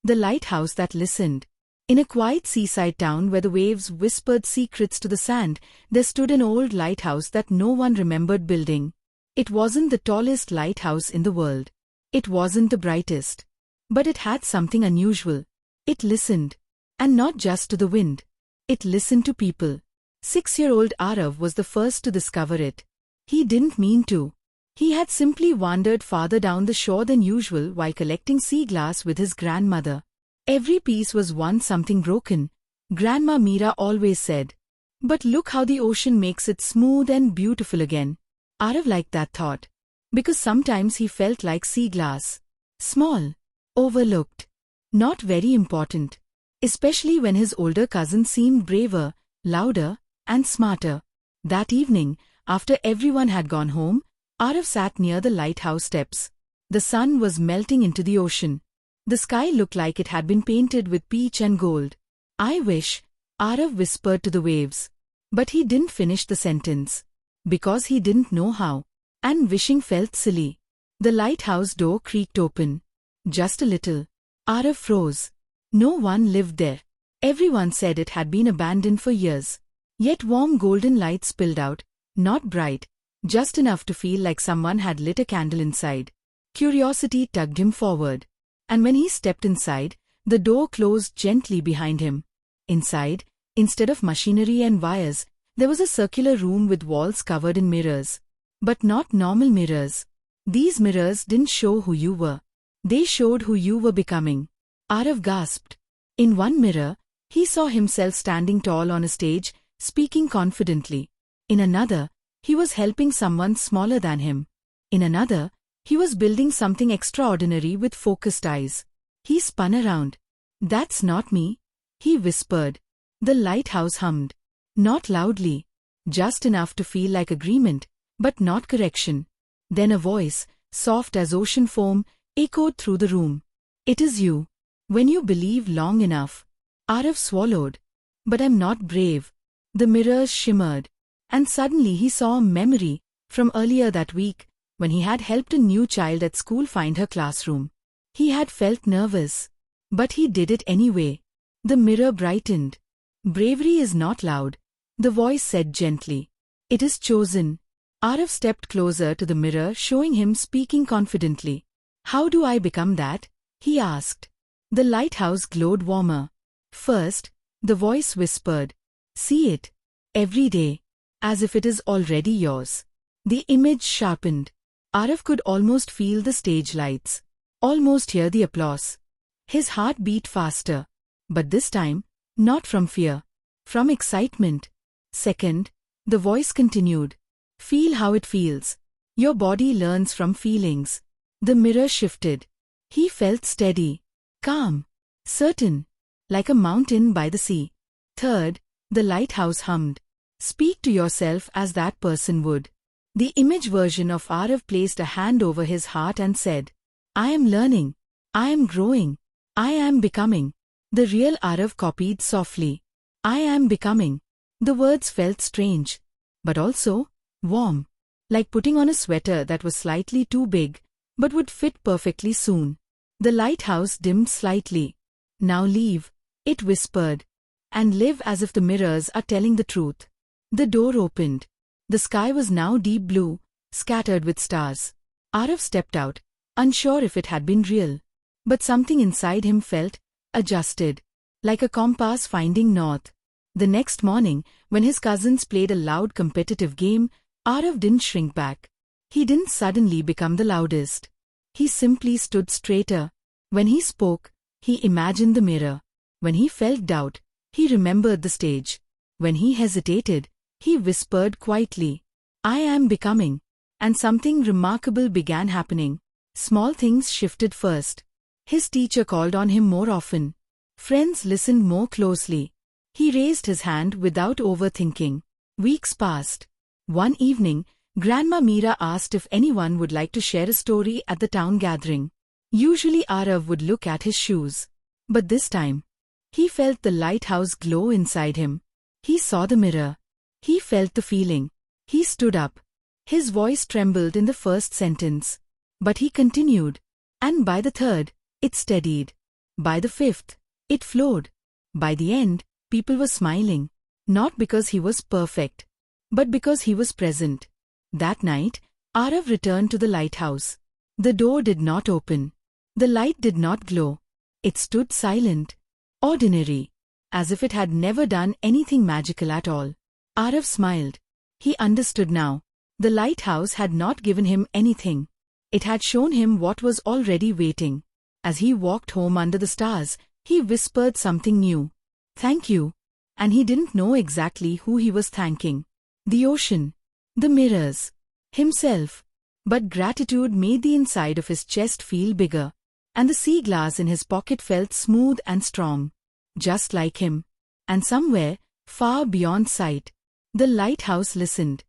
The lighthouse that listened. In a quiet seaside town where the waves whispered secrets to the sand, there stood an old lighthouse that no one remembered building. It wasn't the tallest lighthouse in the world. It wasn't the brightest. But it had something unusual. It listened. And not just to the wind. It listened to people. 6-year-old Aarav was the first to discover it. He didn't mean to. He had simply wandered farther down the shore than usual while collecting sea glass with his grandmother. Every piece was once something broken, Grandma Meera always said. But look how the ocean makes it smooth and beautiful again. Aarav liked that thought. Because sometimes he felt like sea glass. Small. Overlooked. Not very important. Especially when his older cousin seemed braver, louder, and smarter. That evening, after everyone had gone home, Aarav sat near the lighthouse steps. The sun was melting into the ocean. The sky looked like it had been painted with peach and gold. I wish, Aarav whispered to the waves. But he didn't finish the sentence. Because he didn't know how. And wishing felt silly. The lighthouse door creaked open. Just a little. Aarav froze. No one lived there. Everyone said it had been abandoned for years. Yet warm golden light spilled out, not bright, just enough to feel like someone had lit a candle inside. Curiosity tugged him forward. And when he stepped inside, the door closed gently behind him. Inside, instead of machinery and wires, there was a circular room with walls covered in mirrors. But not normal mirrors. These mirrors didn't show who you were. They showed who you were becoming. Aarav gasped. In one mirror, he saw himself standing tall on a stage, speaking confidently. In another, he was helping someone smaller than him. In another, he was building something extraordinary with focused eyes. He spun around. That's not me, he whispered. The lighthouse hummed. Not loudly. Just enough to feel like agreement, but not correction. Then a voice, soft as ocean foam, echoed through the room. It is you. When you believe long enough. Aarav swallowed. But I'm not brave. The mirrors shimmered. And suddenly he saw a memory, from earlier that week, when he had helped a new child at school find her classroom. He had felt nervous. But he did it anyway. The mirror brightened. Bravery is not loud, the voice said gently. It is chosen. Aarav stepped closer to the mirror, showing him speaking confidently. How do I become that? He asked. The lighthouse glowed warmer. First, the voice whispered. See it. Every day. As if it is already yours. The image sharpened. Aarav could almost feel the stage lights. Almost hear the applause. His heart beat faster. But this time, not from fear. From excitement. Second, the voice continued. Feel how it feels. Your body learns from feelings. The mirror shifted. He felt steady. Calm. Certain. Like a mountain by the sea. Third, the lighthouse hummed. Speak to yourself as that person would. The image version of Aarav placed a hand over his heart and said, I am learning. I am growing. I am becoming. The real Aarav copied softly. I am becoming. The words felt strange. But also, warm. Like putting on a sweater that was slightly too big, but would fit perfectly soon. The lighthouse dimmed slightly. Now leave, it whispered. And live as if the mirrors are telling the truth. The door opened. The sky was now deep blue, scattered with stars. Aarav stepped out, unsure if it had been real. But something inside him felt adjusted, like a compass finding north. The next morning, when his cousins played a loud competitive game, Aarav didn't shrink back. He didn't suddenly become the loudest. He simply stood straighter. When he spoke, he imagined the mirror. When he felt doubt, he remembered the stage. When he hesitated, he whispered quietly, I am becoming. And something remarkable began happening. Small things shifted first. His teacher called on him more often. Friends listened more closely. He raised his hand without overthinking. Weeks passed. One evening, Grandma Meera asked if anyone would like to share a story at the town gathering. Usually Aarav would look at his shoes. But this time, he felt the lighthouse glow inside him. He saw the mirror. He felt the feeling. He stood up. His voice trembled in the first sentence. But he continued. And by the third, it steadied. By the fifth, it flowed. By the end, people were smiling, not because he was perfect, but because he was present. That night, Aarav returned to the lighthouse. The door did not open. The light did not glow. It stood silent, ordinary, as if it had never done anything magical at all. Aarav smiled. He understood now. The lighthouse had not given him anything. It had shown him what was already waiting. As he walked home under the stars, he whispered something new. "Thank you." And he didn't know exactly who he was thanking. The ocean, the mirrors, himself. But gratitude made the inside of his chest feel bigger, and the sea glass in his pocket felt smooth and strong, just like him. And somewhere, far beyond sight, the lighthouse listened.